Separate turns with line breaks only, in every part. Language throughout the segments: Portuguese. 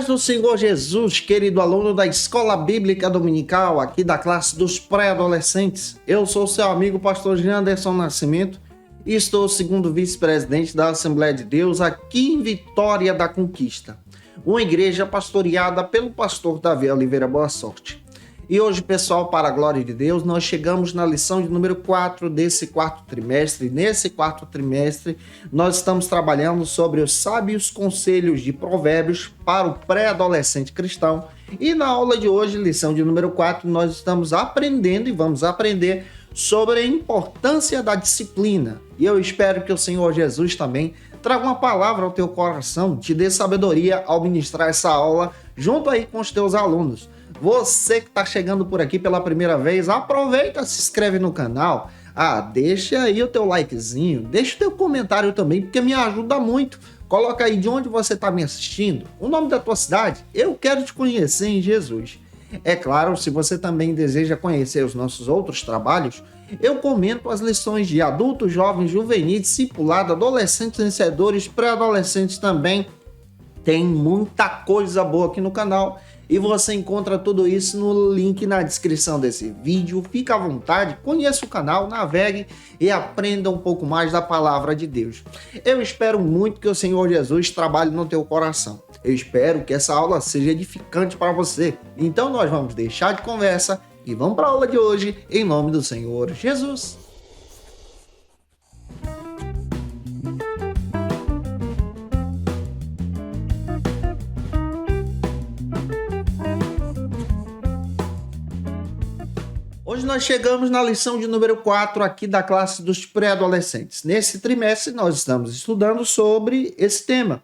paz do Senhor Jesus, querido aluno da Escola Bíblica Dominical, aqui da classe dos pré-adolescentes. Eu sou seu amigo pastor Janderson Nascimento e estou segundo vice-presidente da Assembleia de Deus aqui em Vitória da Conquista, uma igreja pastoreada pelo pastor Davi Oliveira Boa Sorte. E hoje, pessoal, para a glória de Deus, nós chegamos na lição de número 4 desse quarto trimestre. Nesse quarto trimestre, nós estamos trabalhando sobre os sábios conselhos de Provérbios para o pré-adolescente cristão. E na aula de hoje, lição de número 4, nós estamos aprendendo e vamos aprender sobre a importância da disciplina. E eu espero que o Senhor Jesus também traga uma palavra ao teu coração, te dê sabedoria ao ministrar essa aula junto aí com os teus alunos. Você que está chegando por aqui pela primeira vez, aproveita, se inscreve no canal, deixa aí o teu likezinho, deixa o teu comentário também, porque me ajuda muito. Coloca aí de onde você está me assistindo, o nome da tua cidade, eu quero te conhecer em Jesus. É claro, se você também deseja conhecer os nossos outros trabalhos, eu comento as lições de adultos, jovens, juvenis, discipulado, adolescentes, vencedores, pré-adolescentes também. Tem muita coisa boa aqui no canal e você encontra tudo isso no link na descrição desse vídeo. Fica à vontade, conheça o canal, navegue e aprenda um pouco mais da palavra de Deus. Eu espero muito que o Senhor Jesus trabalhe no teu coração. Eu espero que essa aula seja edificante para você. Então nós vamos deixar de conversa e vamos para a aula de hoje, em nome do Senhor Jesus. Hoje nós chegamos na lição de número 4 aqui da classe dos pré-adolescentes. Nesse trimestre nós estamos estudando sobre esse tema.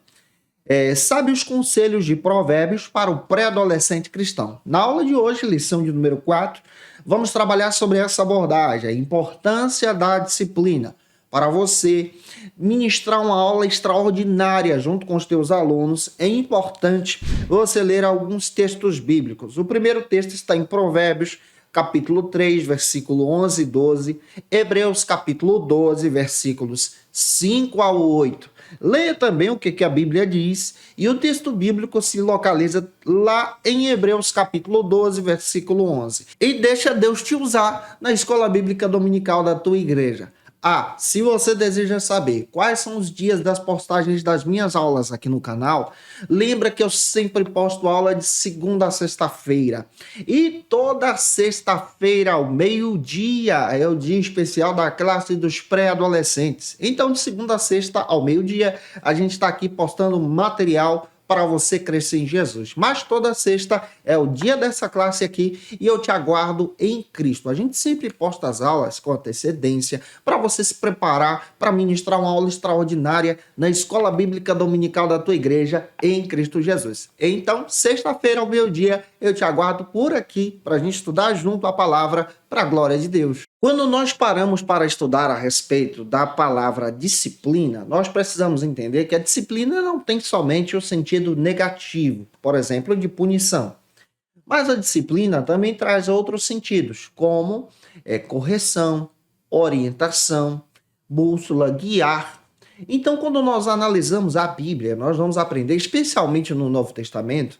Sábios conselhos de Provérbios para o pré-adolescente cristão. Na aula de hoje, lição de número 4, vamos trabalhar sobre essa abordagem, a importância da disciplina. Para você ministrar uma aula extraordinária junto com os teus alunos, é importante você ler alguns textos bíblicos. O primeiro texto está em Provérbios, capítulo 3, versículo 11 e 12, Hebreus, capítulo 12, versículos 5 a 8. Leia também o que a Bíblia diz, e o texto bíblico se localiza lá em Hebreus, capítulo 12, versículo 11. E deixa Deus te usar na escola bíblica dominical da tua igreja. Se você deseja saber quais são os dias das postagens das minhas aulas aqui no canal, lembra que eu sempre posto aula de segunda a sexta-feira. E toda sexta-feira ao meio-dia é o dia especial da classe dos pré-adolescentes. Então, de segunda a sexta ao meio-dia, a gente está aqui postando material para você crescer em Jesus. Mas toda sexta é o dia dessa classe aqui e eu te aguardo em Cristo. A gente sempre posta as aulas com antecedência para você se preparar para ministrar uma aula extraordinária na Escola Bíblica Dominical da tua igreja em Cristo Jesus. Então, sexta-feira ao meio-dia, eu te aguardo por aqui para a gente estudar junto a palavra para a glória de Deus. Quando nós paramos para estudar a respeito da palavra disciplina, nós precisamos entender que a disciplina não tem somente o sentido negativo, por exemplo, de punição. Mas a disciplina também traz outros sentidos, como correção, orientação, bússola, guiar. Então, quando nós analisamos a Bíblia, nós vamos aprender, especialmente no Novo Testamento,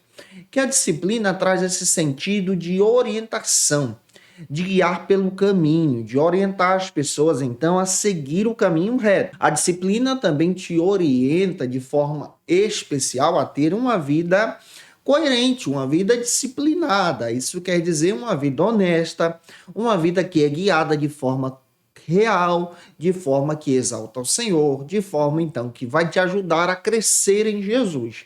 que a disciplina traz esse sentido de orientação, de guiar pelo caminho, de orientar as pessoas, então, a seguir o caminho reto. A disciplina também te orienta de forma especial a ter uma vida coerente, uma vida disciplinada. Isso quer dizer uma vida honesta, uma vida que é guiada de forma real, de forma que exalta o Senhor, de forma, então, que vai te ajudar a crescer em Jesus.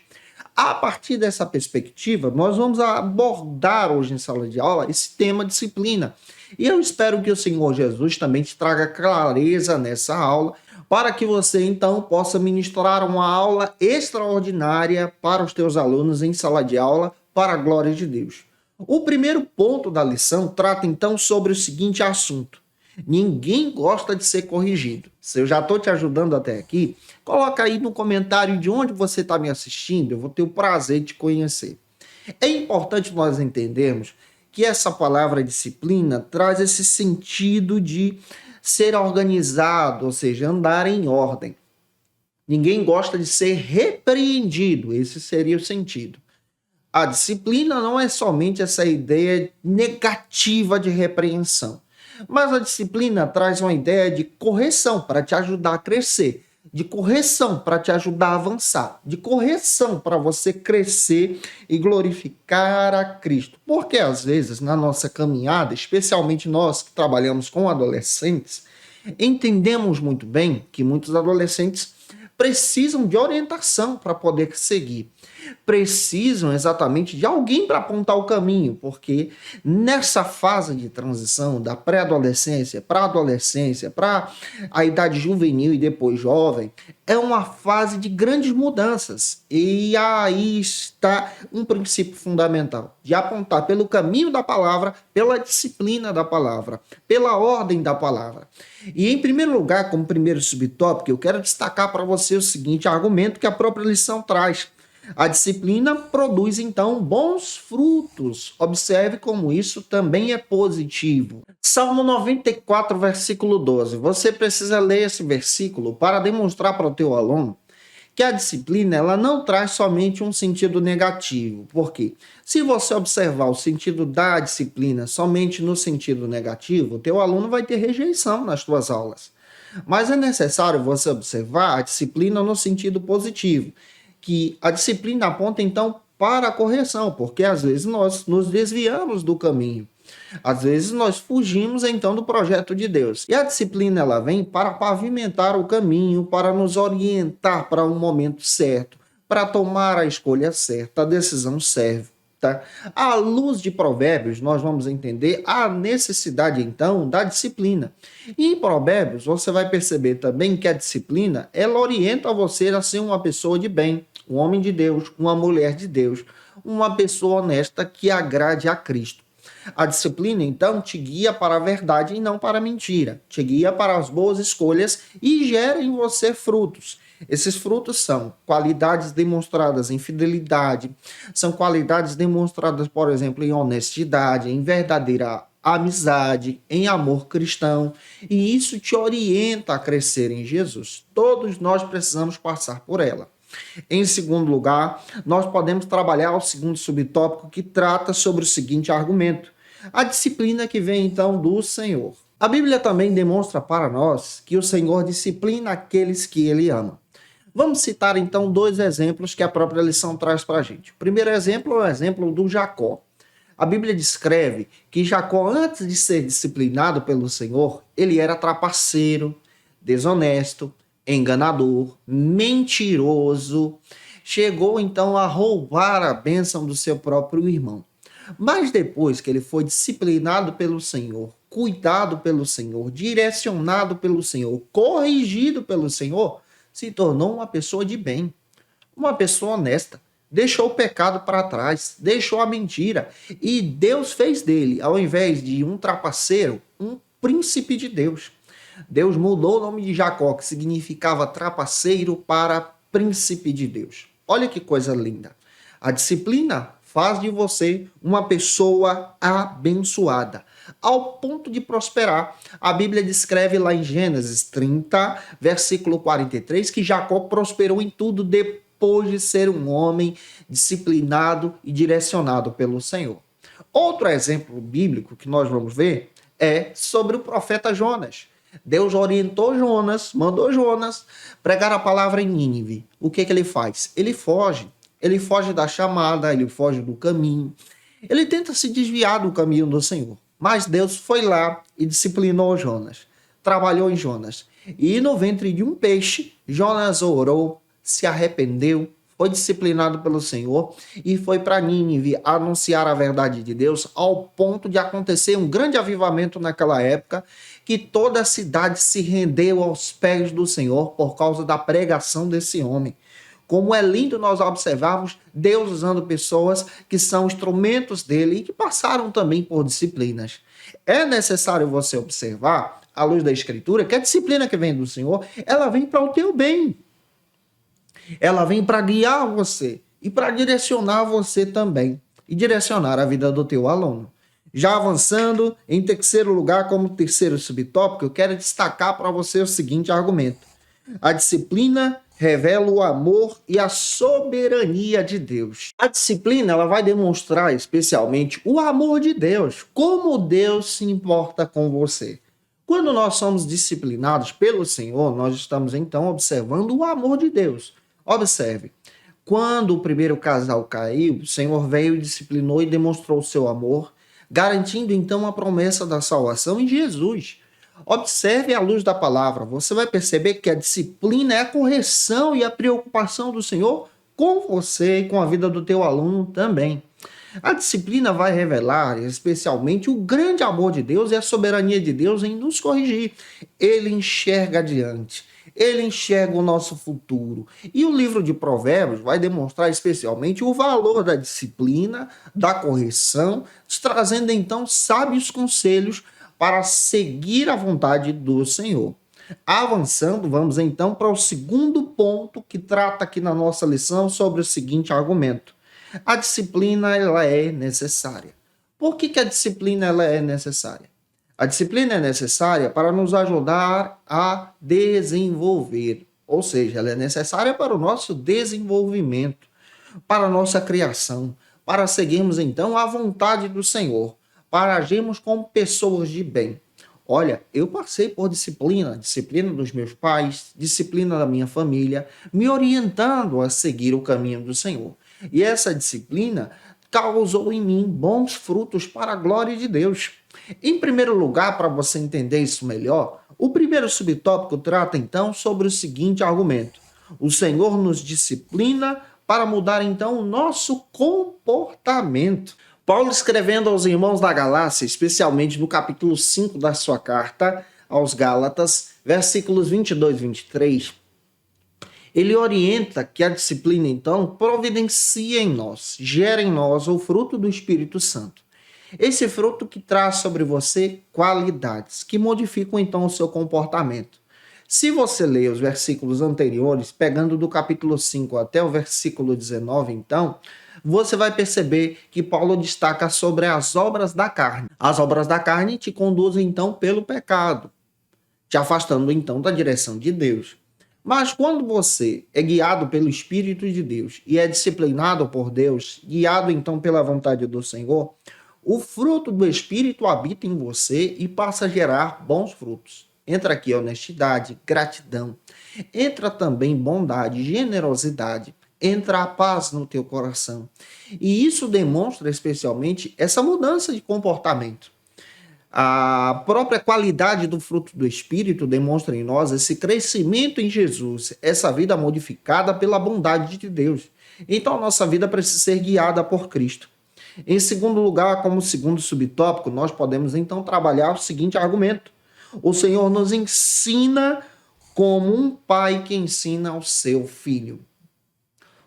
A partir dessa perspectiva, nós vamos abordar hoje em sala de aula esse tema disciplina. E eu espero que o Senhor Jesus também te traga clareza nessa aula, para que você então possa ministrar uma aula extraordinária para os teus alunos em sala de aula, para a glória de Deus. O primeiro ponto da lição trata então sobre o seguinte assunto: ninguém gosta de ser corrigido. Se eu já estou te ajudando até aqui, coloca aí no comentário de onde você está me assistindo, eu vou ter o prazer de te conhecer. É importante nós entendermos que essa palavra disciplina traz esse sentido de ser organizado, ou seja, andar em ordem. Ninguém gosta de ser repreendido, esse seria o sentido. A disciplina não é somente essa ideia negativa de repreensão, mas a disciplina traz uma ideia de correção para te ajudar a crescer, de correção para te ajudar a avançar, de correção para você crescer e glorificar a Cristo. Porque às vezes na nossa caminhada, especialmente nós que trabalhamos com adolescentes, entendemos muito bem que muitos adolescentes precisam de orientação para poder seguir. Precisam exatamente de alguém para apontar o caminho, porque nessa fase de transição da pré-adolescência para a adolescência, para a idade juvenil e depois jovem, é uma fase de grandes mudanças. E aí está um princípio fundamental, de apontar pelo caminho da palavra, pela disciplina da palavra, pela ordem da palavra. E em primeiro lugar, como primeiro subtópico, eu quero destacar para você o seguinte argumento que a própria lição traz. A disciplina produz, então, bons frutos. Observe como isso também é positivo. Salmo 94, versículo 12. Você precisa ler esse versículo para demonstrar para o teu aluno que a disciplina ela não traz somente um sentido negativo. Por quê? Se você observar o sentido da disciplina somente no sentido negativo, o teu aluno vai ter rejeição nas tuas aulas. Mas é necessário você observar a disciplina no sentido positivo, que a disciplina aponta, então, para a correção, porque às vezes nós nos desviamos do caminho. Às vezes nós fugimos, então, do projeto de Deus. E a disciplina, ela vem para pavimentar o caminho, para nos orientar para um momento certo, para tomar a escolha certa, a decisão serve. Tá? À luz de Provérbios, nós vamos entender a necessidade, então, da disciplina. E em Provérbios, você vai perceber também que a disciplina, ela orienta você a ser uma pessoa de bem, um homem de Deus, uma mulher de Deus, uma pessoa honesta que agrade a Cristo. A disciplina, então, te guia para a verdade e não para a mentira. Te guia para as boas escolhas e gera em você frutos. Esses frutos são qualidades demonstradas em fidelidade, são qualidades demonstradas, por exemplo, em honestidade, em verdadeira amizade, em amor cristão, e isso te orienta a crescer em Jesus. Todos nós precisamos passar por ela. Em segundo lugar, nós podemos trabalhar o segundo subtópico que trata sobre o seguinte argumento: a disciplina que vem então do Senhor. A Bíblia também demonstra para nós que o Senhor disciplina aqueles que Ele ama. Vamos citar então dois exemplos que a própria lição traz para a gente. O primeiro exemplo é o exemplo do Jacó. A Bíblia descreve que Jacó, antes de ser disciplinado pelo Senhor, ele era trapaceiro, desonesto, enganador, mentiroso. Chegou então a roubar a bênção do seu próprio irmão. Mas depois que ele foi disciplinado pelo Senhor, cuidado pelo Senhor, direcionado pelo Senhor, corrigido pelo Senhor, se tornou uma pessoa de bem, uma pessoa honesta, deixou o pecado para trás, deixou a mentira, e Deus fez dele, ao invés de um trapaceiro, um príncipe de Deus. Deus mudou o nome de Jacó, que significava trapaceiro, para príncipe de Deus. Olha que coisa linda. A disciplina faz de você uma pessoa abençoada, ao ponto de prosperar. A Bíblia descreve lá em Gênesis 30, versículo 43, que Jacó prosperou em tudo depois de ser um homem disciplinado e direcionado pelo Senhor. Outro exemplo bíblico que nós vamos ver é sobre o profeta Jonas. Deus orientou Jonas, mandou Jonas pregar a palavra em Nínive. O que ele faz? Ele foge da chamada, ele foge do caminho. Ele tenta se desviar do caminho do Senhor. Mas Deus foi lá e disciplinou Jonas. Trabalhou em Jonas. E no ventre de um peixe, Jonas orou, se arrependeu, foi disciplinado pelo Senhor e foi para Nínive anunciar a verdade de Deus, ao ponto de acontecer um grande avivamento naquela época, que toda a cidade se rendeu aos pés do Senhor por causa da pregação desse homem. Como é lindo nós observarmos Deus usando pessoas que são instrumentos dele e que passaram também por disciplinas. É necessário você observar, à luz da Escritura, que a disciplina que vem do Senhor, ela vem para o teu bem. Ela vem para guiar você e para direcionar você também. E direcionar a vida do teu aluno. Já avançando, em terceiro lugar, como terceiro subtópico, eu quero destacar para você o seguinte argumento: a disciplina revela o amor e a soberania de Deus. A disciplina ela vai demonstrar especialmente o amor de Deus, como Deus se importa com você. Quando nós somos disciplinados pelo Senhor, nós estamos então observando o amor de Deus. Observe, quando o primeiro casal caiu, o Senhor veio e disciplinou e demonstrou o seu amor, garantindo então a promessa da salvação em Jesus. Observe à luz da palavra, você vai perceber que a disciplina é a correção e a preocupação do Senhor com você e com a vida do teu aluno também. A disciplina vai revelar especialmente o grande amor de Deus e a soberania de Deus em nos corrigir. Ele enxerga adiante, ele enxerga o nosso futuro. E o livro de Provérbios vai demonstrar especialmente o valor da disciplina, da correção, trazendo então sábios conselhos para seguir a vontade do Senhor. Avançando, vamos então para o segundo ponto que trata aqui na nossa lição sobre o seguinte argumento. A disciplina ela é necessária. Por que a disciplina ela é necessária? A disciplina é necessária para nos ajudar a desenvolver, ou seja, ela é necessária para o nosso desenvolvimento, para a nossa criação, para seguirmos então a vontade do Senhor, para agirmos como pessoas de bem. Olha, eu passei por disciplina dos meus pais, disciplina da minha família, me orientando a seguir o caminho do Senhor. E essa disciplina causou em mim bons frutos para a glória de Deus. Em primeiro lugar, para você entender isso melhor, o primeiro subtópico trata então sobre o seguinte argumento. O Senhor nos disciplina para mudar então o nosso comportamento. Paulo escrevendo aos irmãos da Galácia, especialmente no capítulo 5 da sua carta aos Gálatas, versículos 22 e 23, ele orienta que a disciplina, então, providencia em nós, gera em nós o fruto do Espírito Santo. Esse fruto que traz sobre você qualidades, que modificam, então, o seu comportamento. Se você ler os versículos anteriores, pegando do capítulo 5 até o versículo 19, então, você vai perceber que Paulo destaca sobre as obras da carne. As obras da carne te conduzem, então, pelo pecado, te afastando, então, da direção de Deus. Mas quando você é guiado pelo Espírito de Deus e é disciplinado por Deus, guiado então pela vontade do Senhor, o fruto do Espírito habita em você e passa a gerar bons frutos. Entra aqui honestidade, gratidão, entra também bondade, generosidade, entra a paz no teu coração. E isso demonstra especialmente essa mudança de comportamento. A própria qualidade do fruto do Espírito demonstra em nós esse crescimento em Jesus, essa vida modificada pela bondade de Deus. Então, a nossa vida precisa ser guiada por Cristo. Em segundo lugar, como segundo subtópico, nós podemos então trabalhar o seguinte argumento. O Senhor nos ensina como um pai que ensina ao seu filho.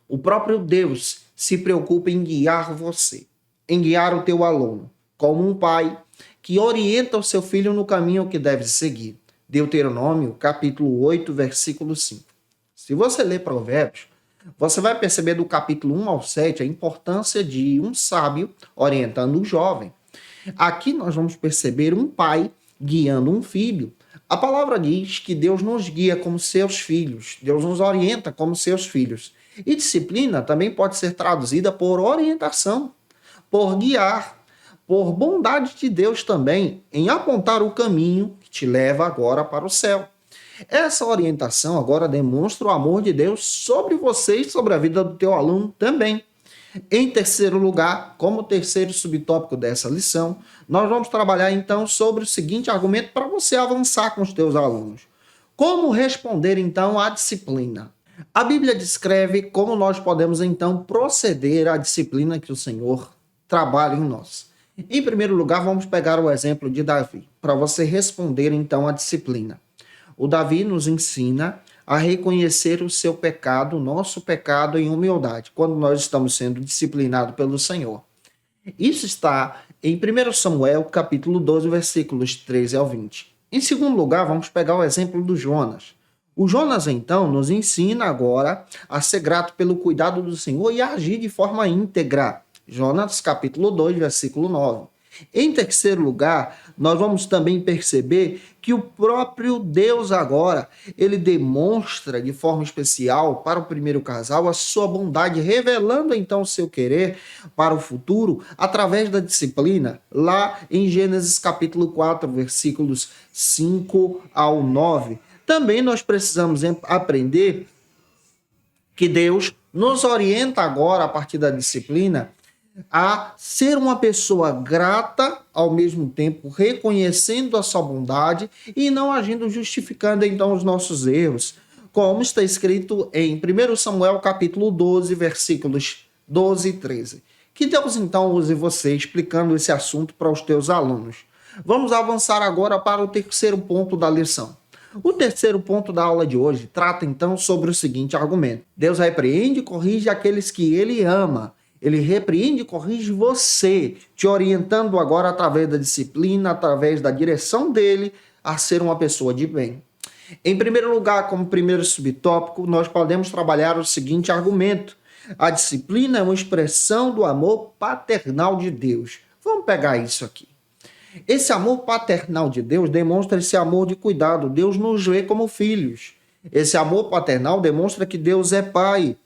O próprio Deus se preocupa em guiar você, em guiar o teu aluno, como um pai que orienta o seu filho no caminho que deve seguir. Deuteronômio, capítulo 8, versículo 5. Se você ler Provérbios, você vai perceber do capítulo 1 ao 7 a importância de um sábio orientando o jovem. Aqui nós vamos perceber um pai guiando um filho. A palavra diz que Deus nos guia como seus filhos, Deus nos orienta como seus filhos. E disciplina também pode ser traduzida por orientação, por guiar, por bondade de Deus também, em apontar o caminho que te leva agora para o céu. Essa orientação agora demonstra o amor de Deus sobre você e sobre a vida do teu aluno também. Em terceiro lugar, como terceiro subtópico dessa lição, nós vamos trabalhar então sobre o seguinte argumento para você avançar com os teus alunos. Como responder então à disciplina? A Bíblia descreve como nós podemos então proceder à disciplina que o Senhor trabalha em nós. Em primeiro lugar, vamos pegar o exemplo de Davi, para você responder então à disciplina. O Davi nos ensina a reconhecer o seu pecado, o nosso pecado em humildade, quando nós estamos sendo disciplinados pelo Senhor. Isso está em 1 Samuel, capítulo 12, versículos 13 ao 20. Em segundo lugar, vamos pegar o exemplo do Jonas. O Jonas, então, nos ensina agora a ser grato pelo cuidado do Senhor e a agir de forma íntegra. Jonas, capítulo 2, versículo 9. Em terceiro lugar, nós vamos também perceber que o próprio Deus agora, ele demonstra de forma especial para o primeiro casal a sua bondade, revelando então o seu querer para o futuro através da disciplina, lá em Gênesis capítulo 4, versículos 5 ao 9. Também nós precisamos aprender que Deus nos orienta agora, a partir da disciplina, a ser uma pessoa grata, ao mesmo tempo reconhecendo a sua bondade e não agindo justificando então os nossos erros, como está escrito em 1 Samuel capítulo 12, versículos 12 e 13. Que Deus então use você explicando esse assunto para os teus alunos. Vamos avançar agora para o terceiro ponto da lição. O terceiro ponto da aula de hoje trata então sobre o seguinte argumento: Deus repreende e corrige aqueles que ele ama. Ele repreende e corrige você, te orientando agora através da disciplina, através da direção dele a ser uma pessoa de bem. Em primeiro lugar, como primeiro subtópico, nós podemos trabalhar o seguinte argumento: a disciplina é uma expressão do amor paternal de Deus. Vamos pegar isso aqui. Esse amor paternal de Deus demonstra esse amor de cuidado. Deus nos vê como filhos. Esse amor paternal demonstra que Deus é pai.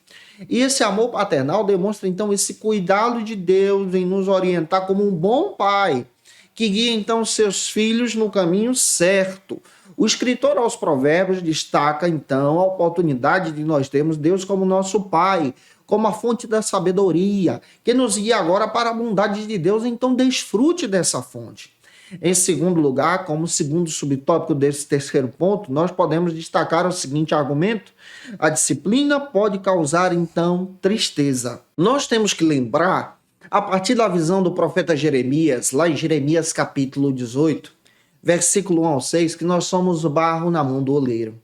E esse amor paternal demonstra, então, esse cuidado de Deus em nos orientar como um bom pai, que guia, então, seus filhos no caminho certo. O escritor aos Provérbios destaca, então, a oportunidade de nós termos Deus como nosso pai, como a fonte da sabedoria, que nos guia agora para a bondade de Deus, então desfrute dessa fonte. Em segundo lugar, como segundo subtópico desse terceiro ponto, nós podemos destacar o seguinte argumento: a disciplina pode causar, então, tristeza. Nós temos que lembrar, a partir da visão do profeta Jeremias, lá em Jeremias capítulo 18, versículo 1 ao 6, que nós somos barro na mão do oleiro.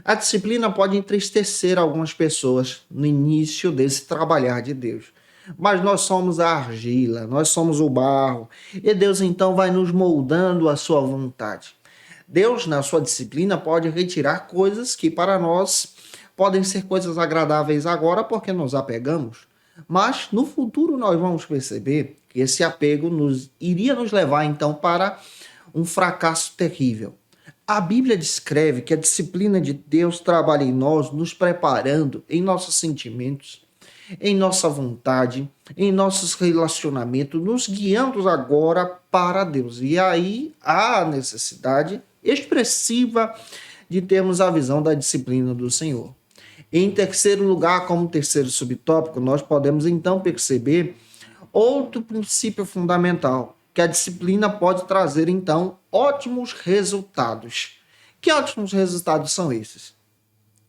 A disciplina pode entristecer algumas pessoas no início desse trabalhar de Deus. Mas nós somos a argila, nós somos o barro, e Deus então vai nos moldando à sua vontade. Deus, na sua disciplina, pode retirar coisas que para nós podem ser coisas agradáveis agora porque nos apegamos, mas no futuro nós vamos perceber que esse apego iria nos levar então para um fracasso terrível. A Bíblia descreve que a disciplina de Deus trabalha em nós, nos preparando em nossos sentimentos, em nossa vontade, em nossos relacionamentos, nos guiando agora para Deus. E aí há a necessidade expressiva de termos a visão da disciplina do Senhor. Em terceiro lugar, como terceiro subtópico, nós podemos então perceber outro princípio fundamental, que a disciplina pode trazer então ótimos resultados. Que ótimos resultados são esses?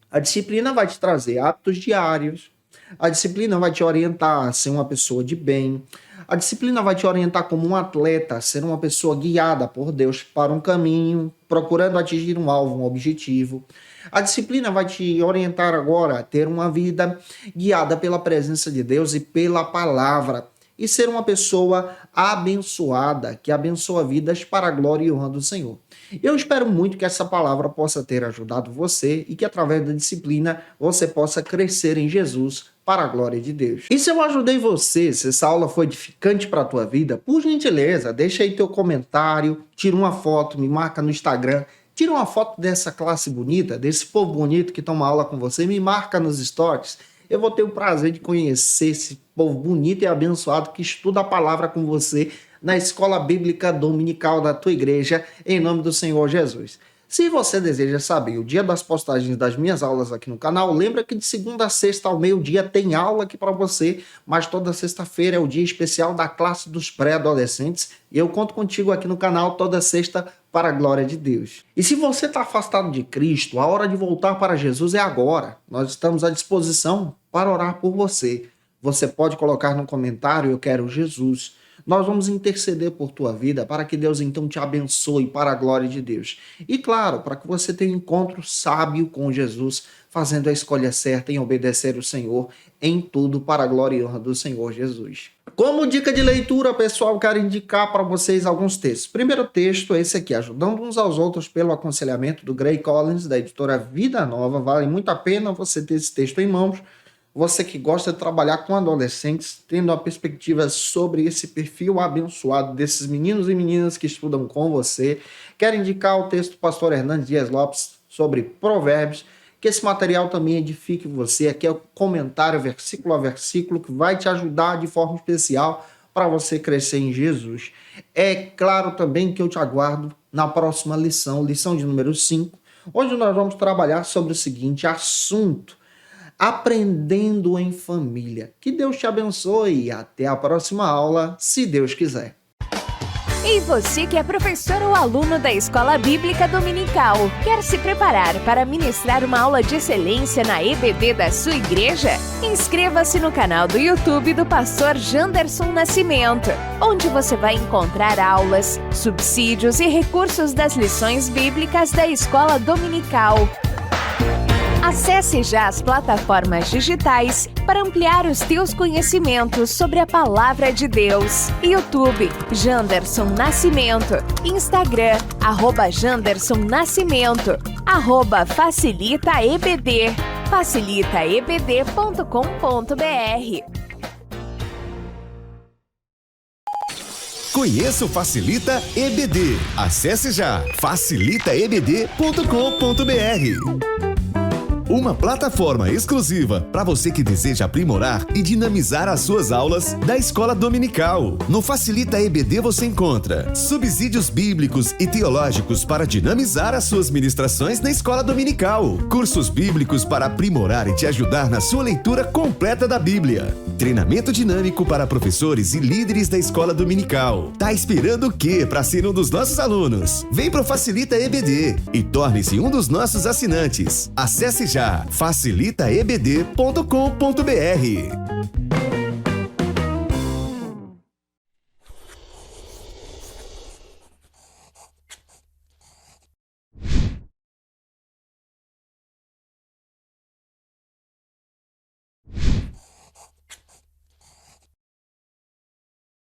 A disciplina vai te trazer hábitos diários. A disciplina vai te orientar a ser uma pessoa de bem. A disciplina vai te orientar como um atleta, a ser uma pessoa guiada por Deus para um caminho, procurando atingir um alvo, um objetivo. A disciplina vai te orientar agora a ter uma vida guiada pela presença de Deus e pela palavra. E ser uma pessoa abençoada, que abençoa vidas para a glória e honra do Senhor. Eu espero muito que essa palavra possa ter ajudado você e que através da disciplina você possa crescer em Jesus para a glória de Deus. E se eu ajudei você, se essa aula foi edificante para a tua vida, por gentileza, deixa aí teu comentário, tira uma foto, me marca no Instagram, tira uma foto dessa classe bonita, desse povo bonito que toma aula com você, me marca nos stories. Eu vou ter o prazer de conhecer esse povo bonito e abençoado que estuda a palavra com você na escola bíblica dominical da tua igreja, em nome do Senhor Jesus. Se você deseja saber o dia das postagens das minhas aulas aqui no canal, lembra que de segunda a sexta ao meio-dia tem aula aqui para você, mas toda sexta-feira é o dia especial da classe dos pré-adolescentes e eu conto contigo aqui no canal toda sexta para a glória de Deus. E se você está afastado de Cristo, a hora de voltar para Jesus é agora. Nós estamos à disposição para orar por você. Você pode colocar no comentário: eu quero Jesus. Nós vamos interceder por tua vida para que Deus então te abençoe para a glória de Deus. E claro, para que você tenha um encontro sábio com Jesus, fazendo a escolha certa em obedecer o Senhor em tudo para a glória e honra do Senhor Jesus. Como dica de leitura, pessoal, quero indicar para vocês alguns textos. Primeiro texto é esse aqui, Ajudando uns aos outros pelo aconselhamento, do Gray Collins, da editora Vida Nova. Vale muito a pena você ter esse texto em mãos, você que gosta de trabalhar com adolescentes, tendo uma perspectiva sobre esse perfil abençoado desses meninos e meninas que estudam com você, quero indicar o texto do pastor Hernandes Dias Lopes sobre Provérbios, que esse material também edifique você. Aqui é o comentário versículo a versículo que vai te ajudar de forma especial para você crescer em Jesus. É claro também que eu te aguardo na próxima lição de número 5, onde nós vamos trabalhar sobre o seguinte assunto: aprendendo em família. Que Deus te abençoe e até a próxima aula, se Deus quiser.
E você que é professor ou aluno da Escola Bíblica Dominical, quer se preparar para ministrar uma aula de excelência na EBD da sua igreja? Inscreva-se no canal do YouTube do pastor Janderson Nascimento, onde você vai encontrar aulas, subsídios e recursos das lições bíblicas da Escola Dominical. Acesse já as plataformas digitais para ampliar os teus conhecimentos sobre a Palavra de Deus. YouTube, Janderson Nascimento. Instagram, @Janderson Nascimento. @FacilitaEBD. facilitaebd.com.br.
Conheça o Facilita EBD. Acesse já facilitaebd.com.br. Uma plataforma exclusiva para você que deseja aprimorar e dinamizar as suas aulas da Escola Dominical. No Facilita EBD você encontra subsídios bíblicos e teológicos para dinamizar as suas ministrações na Escola Dominical, cursos bíblicos para aprimorar e te ajudar na sua leitura completa da Bíblia, treinamento dinâmico para professores e líderes da Escola Dominical. Tá esperando o quê para ser um dos nossos alunos? Vem pro Facilita EBD e torne-se um dos nossos assinantes. Acesse já facilitaebd.com.br.